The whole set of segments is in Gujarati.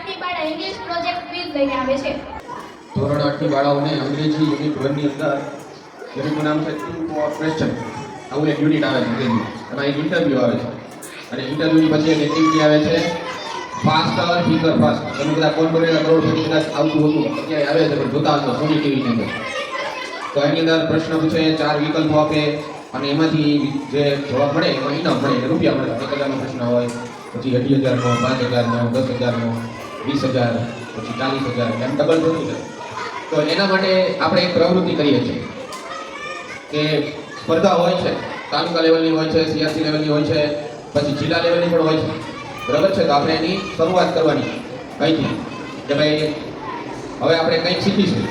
8ની બાળા ઇંગ્લિશ પ્રોજેક્ટ ક્વિઝ લઈને આવે છે. ધોરણ 8ની બાળાઓને અંગ્રેજી યુનિટ 1 ની અંદર યુનિટનું નામ છે ટુ ફોર ક્વેશ્ચન. આવું એક યુનિટ આવે છે અંગ્રેજી. એમાં એક ઇન્ટરવ્યુ આવે છે અને ઇન્ટરવ્યુની પછી એક એક્ટિવિટી આવે છે ફાસ્ટર ફિગર ફાસ્ટ. તમે બધા કોણ બનેલા કરોડપતિ કદાચ આવતું હતું અત્યારે આવે છે, પણ જોતા હશો સોની ટીવીની અંદર. તો એની અંદર પ્રશ્ન પૂછે, 4 વિકલ્પો આપે અને એમાંથી જે જવાબ મળે એમાં ઇનામ મળે, એટલે રૂપિયા મળે. 1000નો પ્રશ્ન હોય, પછી 28000નો, 5000નો, 10000નો, 20000, પછી 40000, એમ ડબલ થતું જાય. તો એના માટે આપણે એક પ્રવૃત્તિ કરીએ છીએ કે સ્પર્ધા હોય છે, તાલુકા લેવલની હોય છે, સીઆરસી લેવલની હોય છે, પછી જિલ્લા લેવલની પણ હોય છે. બરાબર છે? તો આપણે એની શરૂઆત કરવાની કંઈથી કે ભાઈ હવે આપણે કંઈક શીખીશું.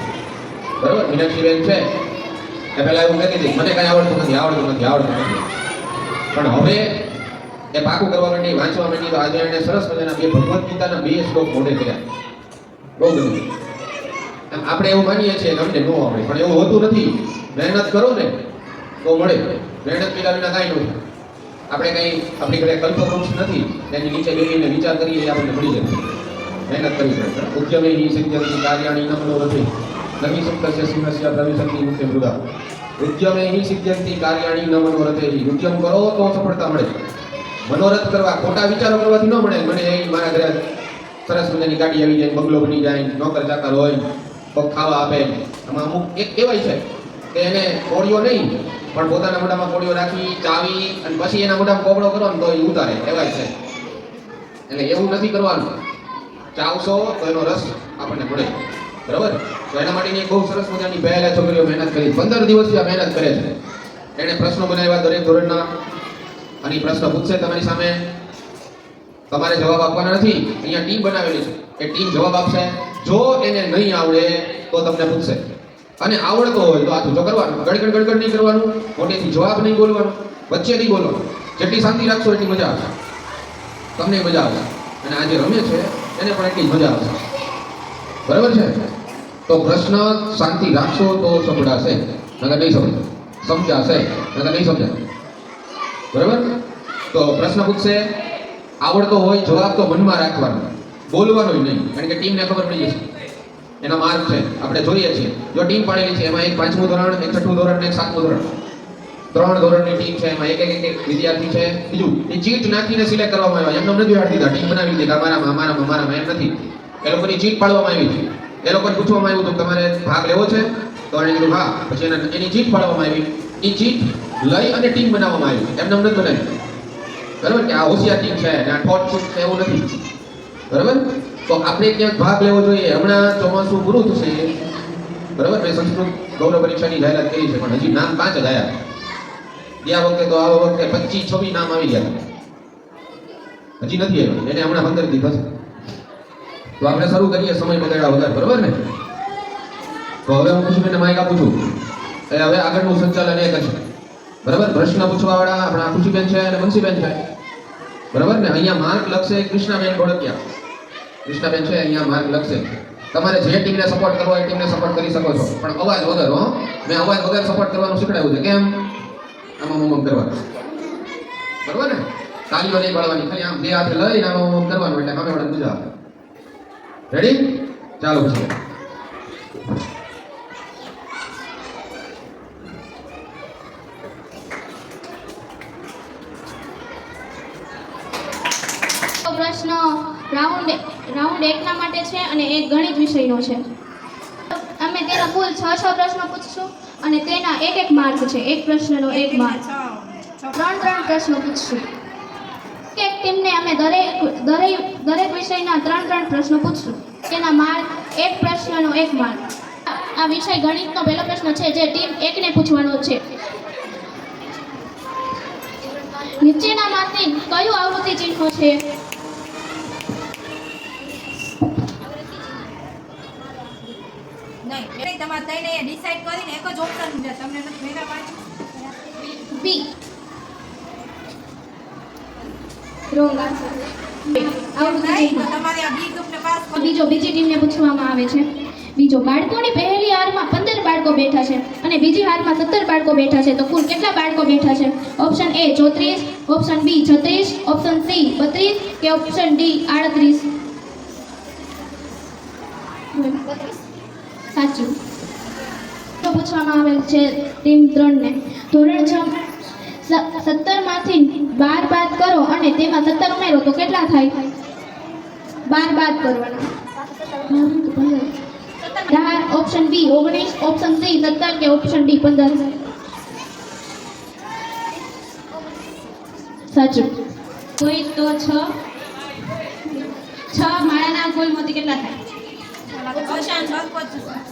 બરાબર? મીનાક્ષીબેન છે એ પહેલાં એવું કહેતી હતી, મને કંઈ આવડતું નથી. પણ હવે એ પાકું કરવા માંડી, વાંચવા માંડી. તો આજે એને સરસ મજાના 2 ભગવદ્ ગીતાના 2 શ્લોક મોઢે કર્યા. બહુ ગમ્યું. આપણે એવું માનીએ છીએ કે અમને ન આવડે, પણ એવું હોતું નથી. મહેનત કરો ને તો મળે. મહેનત કર્યા વિના કાંઈ નથી. આપણે કંઈ આપણી ઘરે કલ્પવૃક્ષ નથી, તેની નીચે બેસીને વિચાર કરીએ આપણને મળી જાય. મહેનત કરવી પડે. ઉદ્યમે હિ સિદ્ધ્યંતિ કાર્યાણિ ન મનોરથે નહિ સપ્તસ્ય સિંહસ્ય પ્રવિશન્તિ મુક્તે મૃદા. ઉદ્યમે હિ સિદ્ધ્યંતિ કાર્યાણિ ન મનોરથે. ઉદ્યમ કરો તો સફળતા મળે. મનોરથ કરવા, ખોટા વિચારો કરવાથી ન મળે. મને એ મારા ઘરે સરસ મજાની ગાડી આવી જાય, બંગલો બની જાય, નોકર ચાકર હોય, કોક ખાવા આપે. આમાં અમુક એક કહેવાય છે કે એને કોળીઓ નહીં, પણ પોતાના મોઢામાં કોળીઓ રાખી ચાવી અને પછી એના મોઢામાં કોબળો કરો ને તો એ ઉતારે, કહેવાય છે. એટલે એવું નથી કરવાનું. ચાવશો તો એનો રસ આપણને મળે. બરાબર? તો એના માટેની બહુ સરસ મજાની પહેલા છોકરીઓ મહેનત કરી. 15 દિવસથી આ મહેનત કરે છે. એણે પ્રશ્નો બનાવ્યા દરેક ધોરણના, અને પ્રશ્ન પૂછશે તમારી સામે. તમારે જવાબ આપવાના નથી. અહીંયા ટીમ બનાવેલી છે, એ ટીમ જવાબ આપશે. જો એને નહીં આવડે તો તમને પૂછશે, અને આવડતો હોય તો આ જો કરવાનું. ગડગડ નહીં કરવાનું, મોટેથી જવાબ નહીં બોલવાનું, વચ્ચે નહીં બોલવાનું. જેટલી શાંતિ રાખશો એટલી મજા આવશે, તમને મજા આવશે, અને આ જે રમે છે એને પણ એટલી મજા આવશે. બરાબર છે? તો પ્રશ્ન શાંતિ રાખશો તો સંભળાશે, નકર નહીં સમજાશે, નકર નહીં સમજાય. બરાબર? તો પ્રશ્ન પૂછશે, આવડતો હોય જવાબ તો મનમાં રાખવાનો, બોલવાનો નહીં, કારણ કે ટીમને ખબર પડી જશે. એનો માર્ક છે, આપણે જોઈએ છીએ. જો ટીમ પાડેલી છે એમાં એક 5મું ધોરણ, એક 6મું ધોરણ ને એક 7મું ધોરણ, 3 ધોરણની ટીમ છે. એમાં એક વિદ્યાર્થી છે. બીજું એ ચીટ નાખીને સિલેક્ટ કરવામાં આવ્યા. એમને નથી વાળી દીધા, ટીમ બનાવી દીધી. અમારામાં એમ નથી. એ લોકોની ચીટ પાડવામાં આવી છે. એ લોકોને પૂછવામાં આવ્યું હતું તમારે ભાગ લેવો છે, તો એને કીધું હા. પછી એની ચીટ પાડવામાં આવી. એ ચીટ લઈ અને ટીમ બનાવવામાં આવી. એમને નથી બનાવી. બરાબર? કે આ હોશિયાર ટીમ છે અને આ ઠોટ ચૂક છે એવું નથી. બરાબર? તો આપણે ક્યાંક ભાગ લેવો જોઈએ. હમણાં ચોમાસું પૂરું થશે. બરાબર? મેં સંસ્કૃત ગૌરવ પરીક્ષાની જાહેરાત કરી છે, પણ હજી નામ 5 જ આવ્યા. ગયા વખતે તો આ વખતે 25-26 નામ આવી ગયા. હજી નથી આવ્યા. એને હમણાં 15 દી થશે. તો આપણે શરૂ કરીએ સમય બગાડ્યા વગર. બરાબર ને? તો હવે હું ખુશીબેનને માઇક આપું છું. એ હવે આગળનું સંચાલન એ કરશે. બરાબર? પ્રશ્ન પૂછવાવાળા આપણા ખુશીબેન છે અને બંસીબેન છે. બરાબર ને? અહીંયા માર્ક લખશે કૃષ્ણાબેન ગોળકિયા. કૃષ્ણાબેન છે અહીંયા માર્ક લખશે. તમારે જે ટીમને સપોર્ટ કરવો એ ટીમને સપોર્ટ કરી શકો છો, પણ અવાજ વગર. હો, મેં અવાજ વગર સપોર્ટ કરવાનું શીખડાવ્યું છે. કેમ? આમ કરવાનું. બરાબર ને? તાલીઓ નહીં પાડવાની, ખાલી આમ 2 હાથે લઈને આમ કરવાનું, એટલે સામે વાળા મજા આવે. રેડી? ચાલો છે. પ્રશ્ન રાઉન્ડ 1ના માટે છે અને એક ગણિત વિષયનો છે. અમે તેના કુલ 6 પ્રશ્નો પૂછશું અને તેના એક માર્ક છે. એક પ્રશ્નનો 1 માર્ક. 3 પ્રશ્નો પૂછશું. એક ટીમને અમે દરેક વિષયના 3 પ્રશ્નો પૂછશું. તેના માર્ક, એક પ્રશ્નનો 1 માર્ક. આ વિષય ગણિતનો પહેલો પ્રશ્ન છે જે ટીમ 1ને પૂછવાનો છે. નીચેનામાંથી કયું આવૃત્તિ ચિહ્ન છે? નહીં, તમારે તઈને ડિસાઈડ કરીને એક જ ઓપ્શન છે. તમને નથી ભેગા પાડ્યું. બી. Wrong answer. આવૃત્તિ ચિહ્ન. તમારે આ બી ગ્રુપને પાસ કરો. બીજી ટીમને પૂછવામાં આવે છે. બીજો, બાળકોની પહેલી હારમાં 15 બાળકો બેઠા છે અને બીજી હારમાં 17 બાળકો બેઠા છે, તો કુલ કેટલા બાળકો બેઠા છે? Option A 34, option B 36, option C 32 કે ઓપ્શન ડી 38? આવેલ સાચું. તો પૂછવામાં આવેલ છે ટીમ 3 ને ધોરણ 6 17માંથી 12 બાદ કરો અને તેમાં 17 ઉમેરો તો કેટલા થાય? 12 બાદ કરવાના. ઓપ્શન બી 19, ઓપ્શન સી 17 કે ઓપ્શન ડી 15. સાચું. કોઈ તો 6 માળાના કુલ મોતી કેટલા થાય?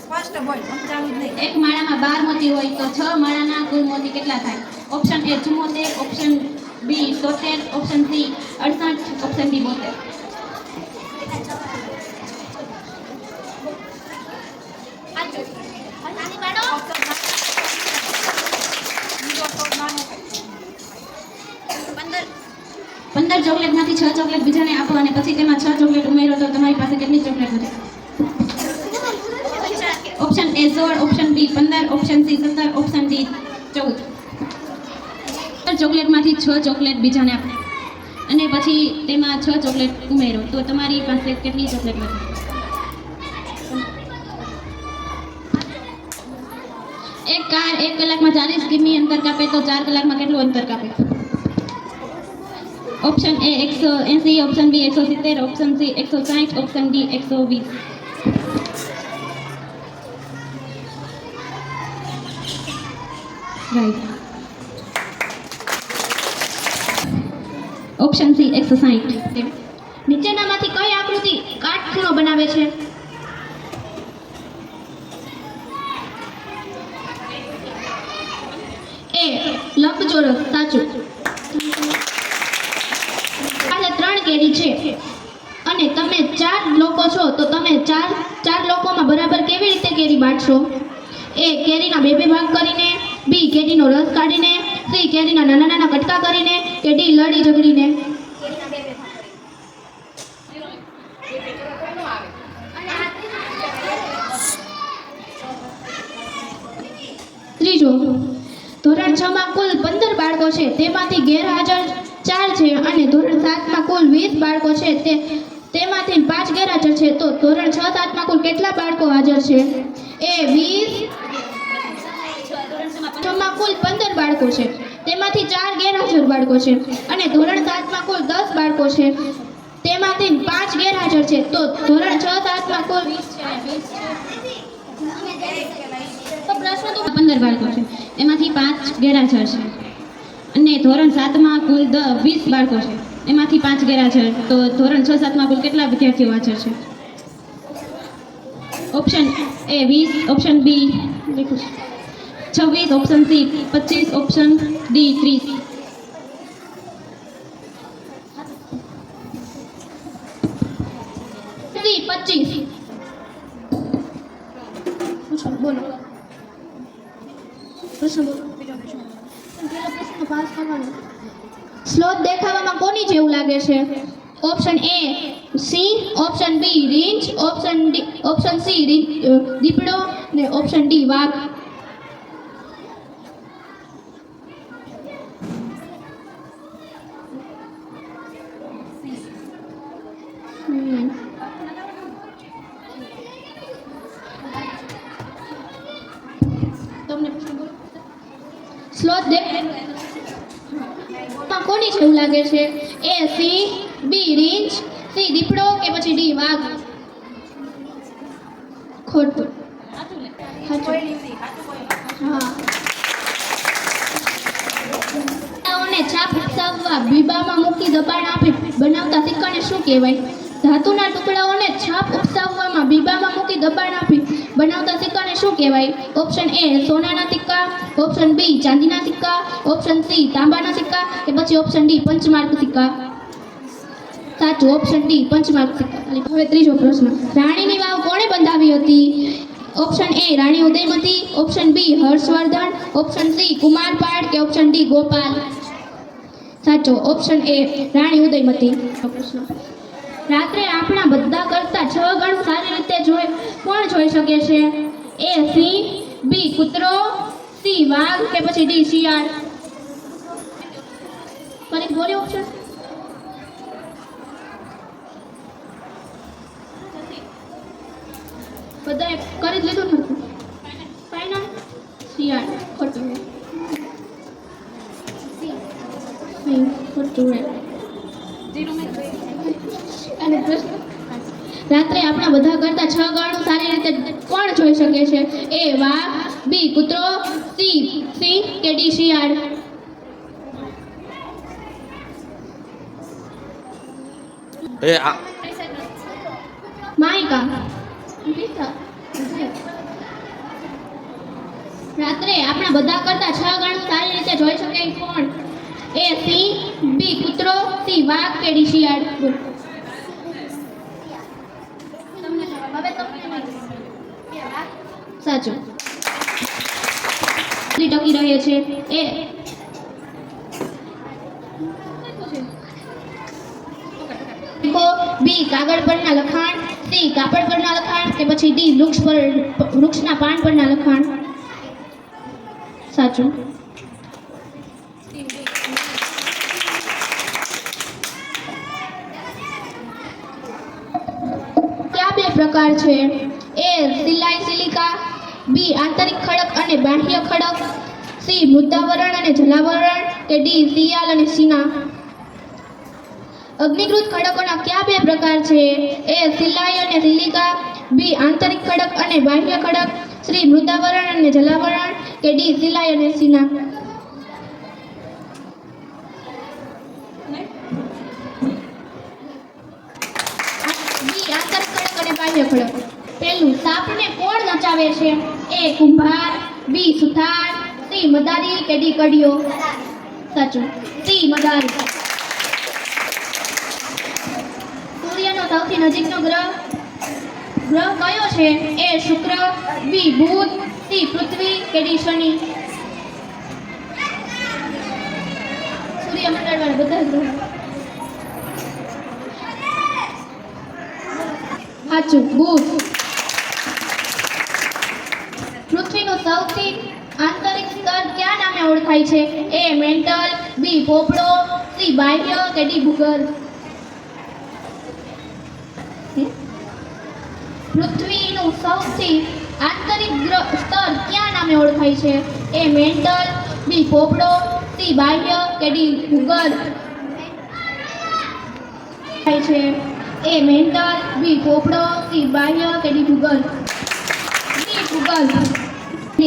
સ્પષ્ટ બોલ સમજાવું જ નહીં. એક માળામાં 12 મોતી હોય તો 6 માળાના કુલ મોતી કેટલા થાય? Option A 74, option B 73, option C 68, option D 72. પંદર ચોકલેટમાંથી 6 ચોકલેટ બીજાને આપો અને પછી તેમાં 6 ચોકલેટ ઉમેરો તો તમારી પાસે કેટલી ચોકલેટ વધે? Option A 16, option B 15, option C 17, option D 14. ચોકલેટમાંથી 6 ચોકલેટ બીજાને આપો અને પછી તેમાં 6 ચોકલેટ ઉમેરો તો તમારી પાસે કેટલી ચોકલેટ વધે? એક કાર 1 કલાકમાં 40 કિમી અંતર કાપે તો 4 કલાકમાં કેટલું અંતર કાપે? Option A 180, option B 170, option C 160, option D 120. Right. Option C 160. નીચેનામાંથી કઈ આકૃતિ કાટખૂણો બનાવે છે? એ લંબચોરસ. સાચું. પાસે 3 કેરી છે અને તમે 4 લોકો છો તો તમે ચાર લોકોમાં બરાબર કેવી રીતે કેરી બાંટશો? એ કેરીના 2 ભાગ કરીને, બી કેરીનો રસ કાઢીને, સી કેરીના નાના નાના કટકા કરીને કે ડી લડી ઝઘડીને? ત્રીજો, ધોરણ 6 માં કુલ 15 બાળકો છે તેમાંથી ગેરહાજર 4 છે અને ધોરણ 7 માં કુલ 20 બાળકો છે તેમાંથી 5 ગેરહાજર છે તો ધોરણ 6, 7 માં કુલ કેટલા બાળકો હાજર છે? એ 20. માં કુલ 15 બાળકો છે તેમાંથી 4 ગેરહાજર બાળકો છે અને ધોરણ 7 માં કુલ 10 બાળકો છે તેમાંથી 5 ગેરહાજર છે તો ધોરણ 6, 7 માં કુલ તો પ્રશ્ન તો 15 બાળકો છે એમાંથી 5 ગેરહાજર છે અને ધોરણ 7 માં કુલ 20 બાળકો છે એમાંથી 5 ગેરહાજર તો ધોરણ 6, 7 માં કુલ કેટલા વિદ્યાર્થીઓ હાજર છે? Option A 20, option B 26, option C 25, option D 30. C 25. બોલો પ્રશ્ન બોલો. સ્લોથ દેખાવામાં કોની જેવું લાગે છે? ઓપ્શન એ સિંહ, ઓપ્શન બી રીંછ, ઓપ્શન સી દીપડો ને ઓપ્શન ડી વાઘ. તમને સ્લોથ દેખાવામાં કોની જેવું લાગે છે? એ સિંહ, બી રીંછ, સી દીપડો કે પછી ડી વાઘ? ખોટું. હા. છાપ વિકસાવવા બીબામાં મૂકી દબાણ આપી બનાવતા સિક્કાને શું કહેવાય? ધાતુના ટુકડાઓને છાપ ઉપસાવવામાં બીબામાં મૂકી દબાણ આપી બનાવતા સિક્કાને શું કહેવાય? ઓપ્શન એ સોનાના સિક્કા, ઓપ્શન બી ચાંદીના સિક્કા, ઓપ્શન સી તાંબાના સિક્કા કે પછી ઓપ્શન ડી પંચમાર્ક સિક્કા? સાચું, ઓપ્શન ડી પંચમાર્ક સિક્કા. હવે ત્રીજો પ્રશ્ન, રાણીની વાવ કોણે બંધાવી હતી? Option A Rani Udayamati, option B Harshvardhan, option C Kumarpal કે ઓપ્શન ડી ગોપાલ? સાચો, ઓપ્શન એ રાણી ઉદયમતી. રાત્રે આપણા બધા કરતા 6 ગણ સારી રીતે કોણ જોઈ શકે છે? એ સિંહ, બી કૂતરો, સી વાઘ કે પછી ડી શિયાળ? ફરી બોલી ઓપ્શન. બધાએ કરી જ લીધું ને હરખું? ફાઇનલ શિયાળ ખોટું સી ખોટું અને પ્રશ્ન રાત્રે આપણા બધા કરતા 6 ગણું સારી રીતે કોણ જોઈ શકે છે? એ વાઘ, બી કૂતરો, સી સિંહ કે ડી શિયાળ? એ આ માયકા રાત્રે આપણા બધા કરતા 6 ગણું સારી રીતે જોઈ શકે એ કોણ? એ સિંહ, બી કૂતરો, સી વાઘ કે ડી શિયાળ? બોલ. સાચું. ટકી રહે છે એ બી કાગળ પરના લખાણ, સી કાપડ પરના લખાણ કે પછી ડી વૃક્ષના પાન પરના લખાણ? સાચું. કયા 2 પ્રકાર છે? એ સિલાઈ સિલિકા, બી આંતરિક ખડક અને બાહ્ય ખડક, સી મૃદાવરણ અને જલાવરણ કે ડી સિયાલ અને સીના? અગ્નિકૃત ખડકોના કયા 2 પ્રકાર છે? એ સિલાઈ અને સિલિકા, બી આંતરિક ખડક અને બાહ્ય ખડક, સી મૃદાવરણ અને જલાવરણ કે ડી સિલાઈ અને સીના? બી આંતરિક ખડક અને બાહ્ય ખડક. પહેલું, સાપને કોણ નચાવે છે? એ કુંભાર, બી સુથાર, સી મદારી કે ડી કડિયો? સાચું. સી મદારી. સૂર્યનો સૌથી નજીકનો ગ્રહ કયો છે? એ શુક્ર, બી બુધ, સી પૃથ્વી કે ડી શનિ? સૂર્યમંડળવાળા બધા ગ્રહ. સાચું. બુધ. પૃથ્વીનું સૌથી આંતરિક સ્તર કયા નામે ઓળખાય છે? એ મેન્ટલ, બી પોપડો, સી બાહ્ય કે ડી ભૂગર્ભ? પૃથ્વીનું સૌથી આંતરિક સ્તર કયા નામે ઓળખાય છે? એ મેન્ટલ, બી પોપડો, સી બાહ્ય કે ડી ભૂગર્ભ? છે એ મેન્ટલ, બી પોપડો, સી बाह्य के D Google? D Google.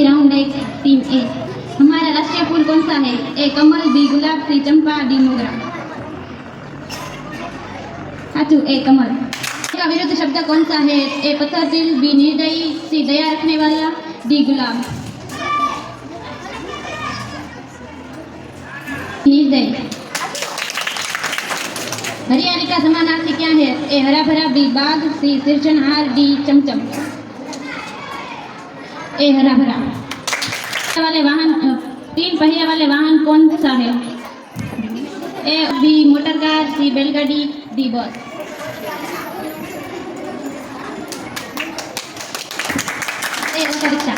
Round 1 team A. हमारा राष्ट्रीय फूल कौन सा है? ए कमल, बी गुलाब, सी चंपा, डी मोगरा। साचू, ए कमल। का विरुद्ध शब्द कौन सा है? ए पत्थर दिल, बी निर्दयी, सी दया रखने वाला, डी गुलाब। निर्दयी। हरियाली का समानार्थी क्या है? ए हरा भरा, बी बाग, सी सिरजनहार, डी चमचम। ए हरा भरा। वाले वाहन 3 पहिया वाले वाहन कौन सा है? ए बी मोटर कार, सी बैलगाड़ी, डी बस। ए रिक्शा।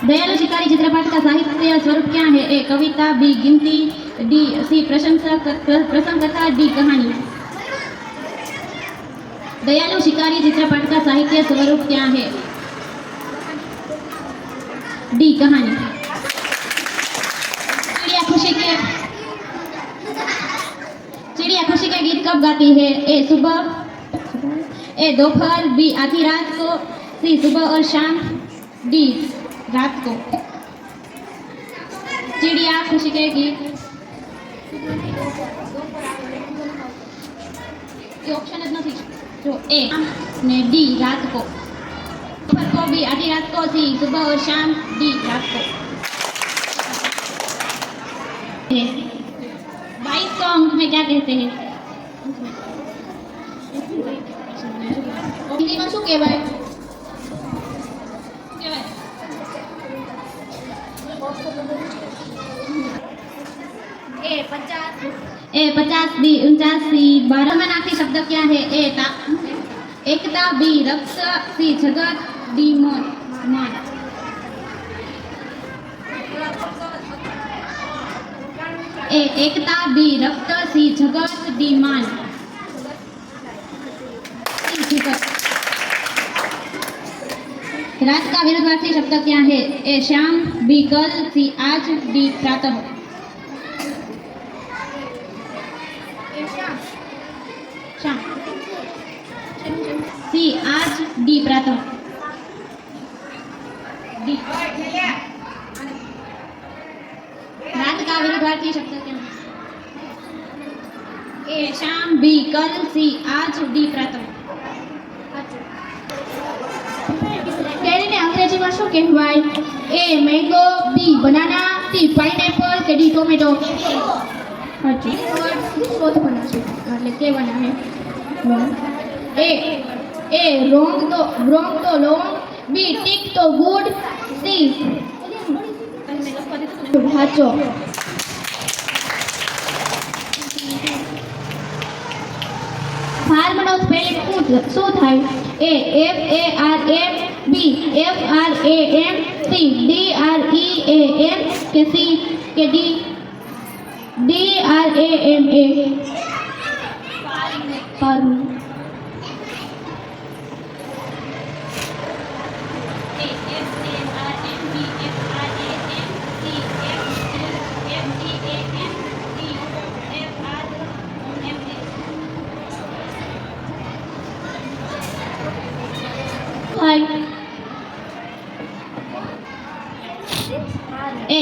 दयालु शिकारी चित्रपट का साहित्य स्वरूप क्या है? ए कविता, बी गिनती, डी सी प्रसंगकथा, डी कहानी। दयालु शिकारी चित्रपट का साहित्य स्वरूप क्या है? डी कहानी। चिड़िया खुशी के गीत कब गाती है? ए सुबह, ए दोपहर, बी आधी रात को, सी सुबह और शाम, डी रात को। चिड़िया खुशी के गीत ये ऑप्शन જ નથી जो ए ने डी रात को, दोपहर को, बी आधी रात को, सी सुबह और शाम, डी रात को। 22 को अंक में क्या कहते हैं? हिंदीમાં શું કહેવાય? ए 50, बी 49, सी 12। समानार्थी शब्द क्या है? ए एकता, बी रक्त, सी जगत, डी मन। ए एकता, बी रक्त, सी जगत, डी मान। सी जगत। रात का विरुद्धार्थी शब्द क्या है? ए शाम, बी कल, सी आज, डी प्रातः। शाम, सी आज, डी प्रातः। डी रात का विरुद्धार्थी शब्द क्या है? ए शाम, बी कल, सी आज, डी प्रातः। કેરીને અંગ્રેજીમાં શું કહેવાય? A mango, B banana, C pineapple કે ડી ટોમેટો? સાચું. શોધવાના છે એટલે કહેવાના છે. એ રોંગ તો લોંગ, બી ટીક તો ગુડ, સી સાચો. ફાર્મનો સ્પેલિંગ શું થાય? A FARM, B FRAM, C DREAM કે સી કે D DRAMA? Farm. Hi. A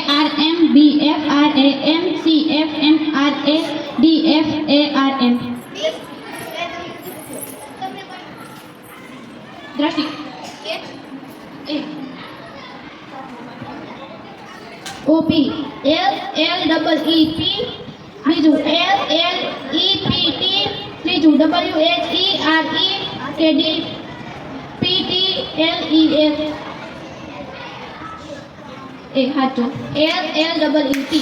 FARM, B FRAM, C FMRA, D FARM. દ્રષ્ટિ. A OP LLEEP, બીજું LLEPT, ત્રીજું WHERE કે ડી PTLES? એ સાચો. LLEEP.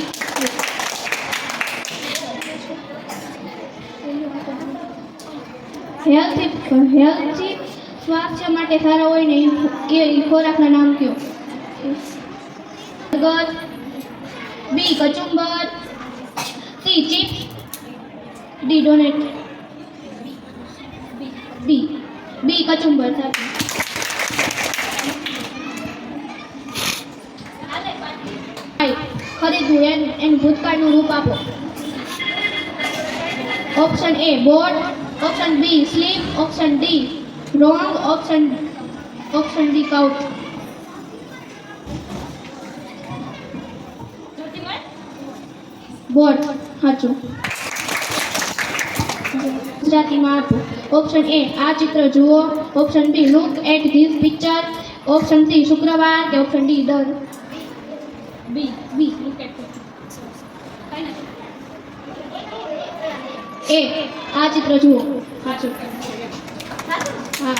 હેલ્થી સ્વાસ્થ્ય માટે સારા હોય ને એ ખોરાકના નામ કયો? બર્ગર, બી કચુંબર, C chips, D donut? B કચુંબર. સાચું. ખરીદવું એનું ભૂતકાળનું રૂપ આપો. Option A bought, option B sleep, option D wrong, option D caught? Bought. સાચું. ગુજરાતીમાં આપો. ઓપ્શન એ આ ચિત્ર જુઓ, option B look at this picture, option C શુક્રવાર કે ઓપ્શન ડી દર? B look at એ આ ચિત્ર જુઓ. સાચું. હા.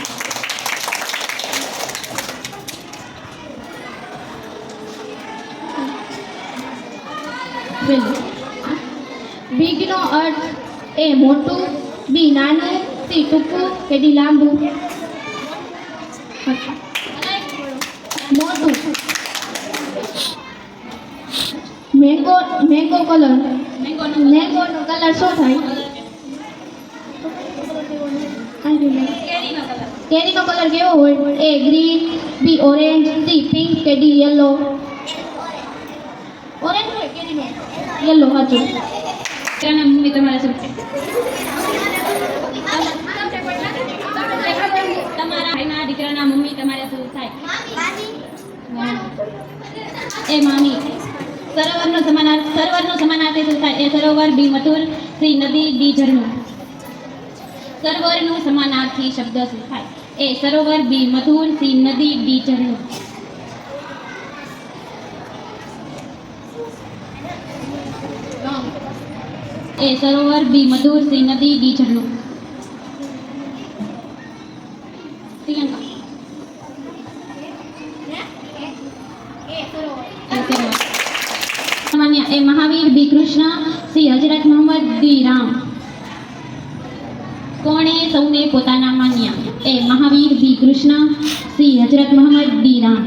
બિગનો અર્થ એ મોટું, બી નાનું, સી ટૂંકું કે ડી લાંબુ? મોટું. Mango colour. મેંગોનો કલર શું થાય? કેરીનો કલર કેવો હોય? એ ગ્રીન, બી ઓરેન્જ, સી પિંક કે ડી યલો? ઓરેન્જ હોય કેરીનો. યલો. સાચું. દીકરાના મમ્મી તમારા શું છે? તમારા ભાઈના દીકરાના મમ્મી તમારે શું થાય? એ મામી. સરોવરનો સમાનાર્થી શું થાય? એ સરોવર, બી મથુર, સી નદી, ડી ઝરણું? સરોવરનું સમાનાર્થી શબ્દ શું થાય? એ સરોવર, બી મથુર, સી નદી, ડી ઝરણું? એ સરોવર, બી મધુર, સી નદી, ડી ઝરણું? પ્રિયંકા. સામાન્ય. એ મહાવીર, બી કૃષ્ણ, સી હજરત મોહમ્મદ, ડી રામ? કોણે સૌને પોતાના માન્યા? એ મહાવીર, બી કૃષ્ણ, સી હજરત મોહમ્મદ, ડી રામ?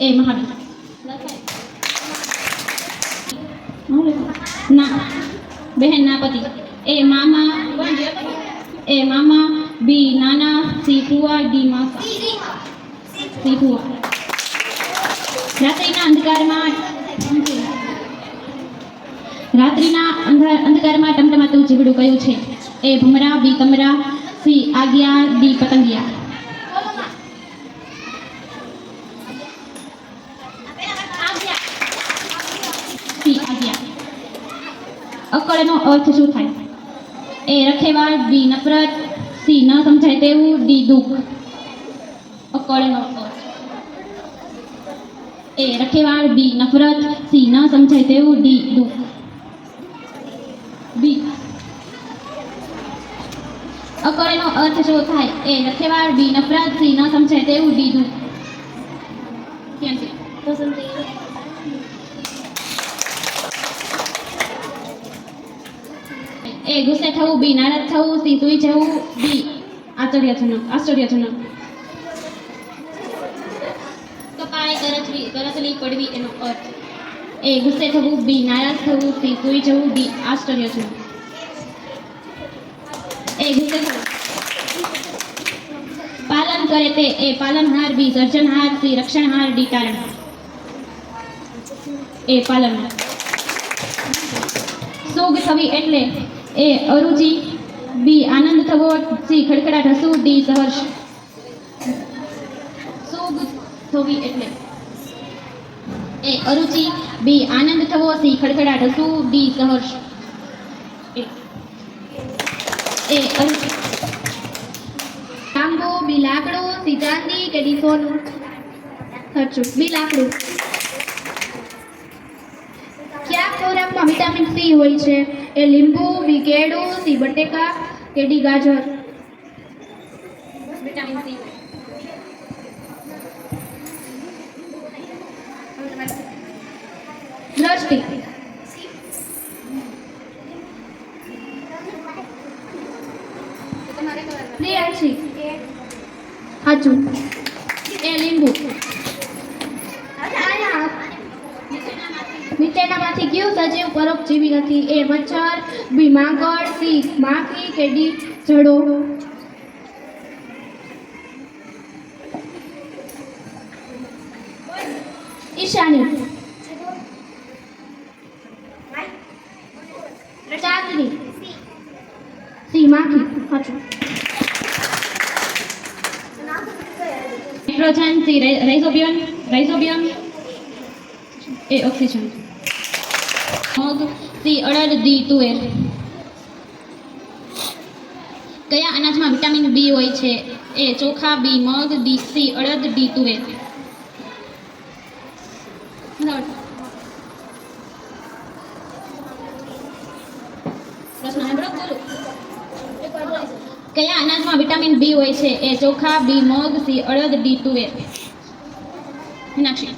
એ મહાવીર. ના બહેન ના પતિ. એ મામા બી નાના સી ફુવા ડી માસા. સી ફુવા. રાત્રિના અંધકારમાં ટમટમાતું જીવડું કયું છે? એ ભમરા બી કમરા સી આગિયા ડી પતંગિયા. સી આગિયા. અકળનો અર્થ શું થાય? એ રખેવાળ બી નફરત સી ન સમજાય તેવું ડી દુઃખ. અકળનો અર્થ એ રખેવાળ બી નફરત સી ન સમજાય તેવું ડી દુઃખ. બી અકળનો અર્થ શું થાય? એ રખેવાળ બી નફરત સી ન સમજાય તેવું ડી દુઃખ. કેમ છે? એ ગુસ્સે થવું બી નારાજ થવું સી સૂઈ જવું ડી આશ્ચર્યજનક. કપાળે કરચલી પડવી એનો અર્થ? એ ગુસ્સે થવું બી નારાજ થવું સી સૂઈ જવું ડી આશ્ચર્યજનક. એ ગુસ્સે થવું. પાલન કરે તે એ પાલનહાર બી સર્જનહાર સી રક્ષણહાર ડી તારણહાર. એ પાલનહાર. સુગ થવી એટલે એ અરુચિ બી આનંદ થવો સી ખડખડાટ હસવું ડી સહર્ષ. સુગ થવી એટલે એ અરુચિ બી આનંદ થવો સી ખડખડાટ હસવું ડી સહર્ષ. એ અરુચિ. તાંબુ બી લાકડું સી ચાંદી કે ડી સોનું. સાચું, બી લાકડું. કયા ખોરાકમાં વિટામિન સી હોય છે? એ લીંબુ બી કેળું સી બટેકા કે ડી ગાજર. Vitamin C. દ્રષ્ટિ. પ્રિયાંશી. સાચું, એ લીંબુ. નીચેનામાંથી કયું સજીવ પરોપજીવી નથી? એ મચ્છર બી માંકડ સી માખી કે ડી જડો. ઈશાની. ચાંદની સી માખી. સાચું. નાઇટ્રોજન સી રાઇઝોબિયમ એ ઓક્સિજન. મગ સી અડદ ડી તુવેર. કયા અનાજમાં વિટામિન બી હોય છે? એ ચોખા બી મગ ડી સી અડદ ડી તુવેર. પ્રશ્ન સાંભળો બોલો. કયા અનાજમાં વિટામિન બી હોય છે? એ ચોખા બી મગ સી અડદ ડી તુવેર. મીનાક્ષી.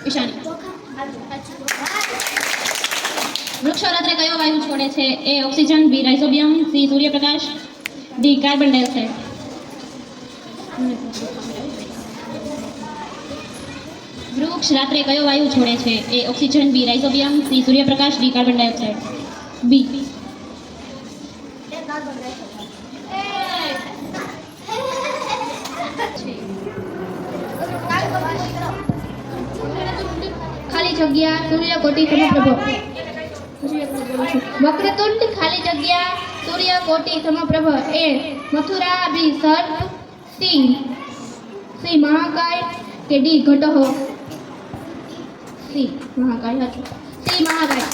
ઈશાની. વૃક્ષો રાત્રે કયો વાયુ છોડે છે? એ ઓક્સિજન બી રાઇઝોબિયમ સી સૂર્યપ્રકાશ ડી કાર્બન ડાયોક્સાઇડ. વૃક્ષ રાત્રે કયો વાયુ છોડે છે? એ ઓક્સિજન બી રાઇઝોબિયમ સી સૂર્યપ્રકાશ ડી કાર્બન ડાયોક્સાઇડ. બી ખાલી જગ્યા સૂર્યકોટી સમપ્રભ. વક્રતુંડ ખાલી જગ્યા સૂર્યકોટી સમપ્રભ. એ મથુરા બી સર્પ સી મહાકાય કે ડી ઘટહ. સી મહાકાય. સાચું, સી મહાકાય.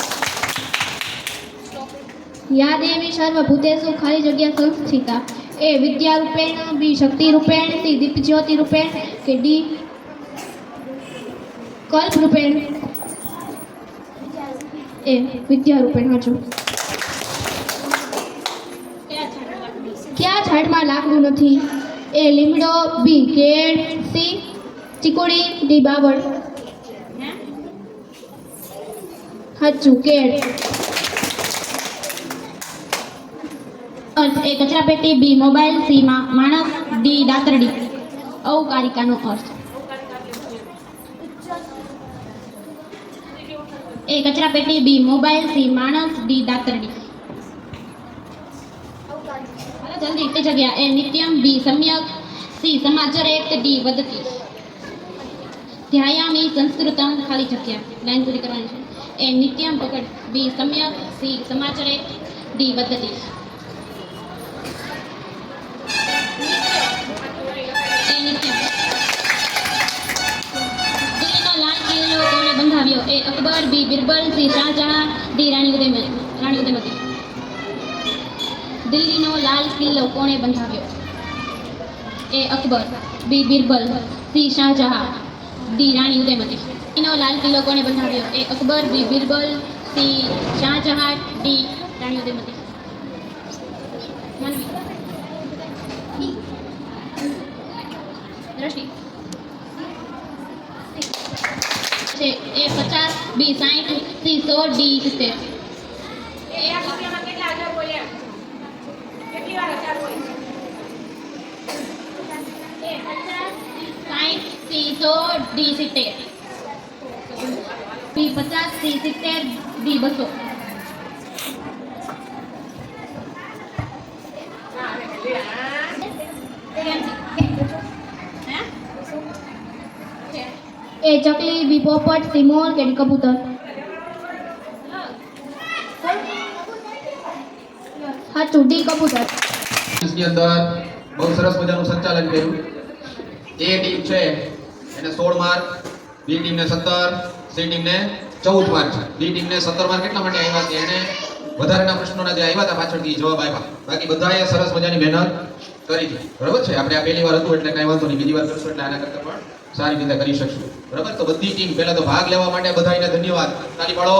યા દેવી સર્વભૂતેષુ ખાલી જગ્યા સંસ્થિતા. એ વિદ્યા રૂપેણ બી શક્તિ રૂપેણ સી દીપજ્યોતિ રૂપેણ કે ડી કલ્પ રૂપેણ. એ વિદ્યા રૂપેણ. સાચું. કયા ઝાડમાં લાકડું નથી? એ લીમડો બી કેળ સી ચીકુડી ડી બાવળ. સાચું, કેળ. અર્થ એ કચરાપેટી બી મોબાઈલ સી માણસ ડી દાતરડી. ઔકારિકાનો અર્થ. એ કચરાપેટી, બી મોબાઈલ, સી માણસ, ડી દાતરડી. હાલો જલ્દી. એ જગ્યા એ નિત્યમ, બી સમ્યક, સી સમાચરેત, ડી વદતિ. ધ્યાયામી સંસ્કૃતમ, ખાલી જગ્યા લાઈન પૂરી કરવાની છે. એ નિત્યમ પકડ, બી સમ્યક, સી સમાચરેત, ડી વદતિ. એ નિત્યમ. દિલ્હીનો લાલ કિલ્લો કોણે બંધાવ્યો? એ અકબર, બી બિરબલ, સી શાહજહાં, ડી રાણી ઉદયમતી. દિલ્હીનો લાલ કિલ્લો કોણે બંધાવ્યો? એ અકબર, બી બિરબલ, સી શાહજહાં, ડી રાણી ઉદયમતી. દિલ્હીનો લાલ કિલ્લો કોણે બંધાવ્યો? એ અકબર, બી બિરબલ, સી શાહજહાં, ડી રાણી ઉદયમતી. માનવી. દ્રષ્ટિ. છે એ 50, બી 60, સી 100, ડી 70. એ આ વાક્યમાં કેટલા અક્ષર બોલ્યા? કેટલી વાર અક્ષર બોલ્યા? એ 50, 60, સી 100, ડી 70. બી 50, સી 70, ડી 200. એ ચકલી, બી પોપટ, સી મોર કે ડી કબૂતર? સાચું, ડી કબૂતર. ની અંદર બહુ સરસ મજાનું સંચાલન કર્યું. એ ટીમ છે એને 16 માર્ક, બી ટીમને 17, સી ટીમને 14 માર્ક છે. બી ટીમને 17 માર્ક એટલા માટે આવ્યા કે એને વધારેના પ્રશ્નોના જે આવ્યા હતા પાછળથી જવાબ આપ્યા. બાકી બધાએ સરસ મજાની મહેનત કરી હતી. બરાબર છે? આપણે આ પહેલી વાર હતું એટલે કાંઈ વાંધો નહીં, બીજી વાર કરશું એટલે આના કરતાં પણ સારી રીતે કરી શકશું. બરાબર? તો બધી ટીમ પહેલા તો ભાગ લેવા માટે બધાને ધન્યવાદ. તાળી પાડો.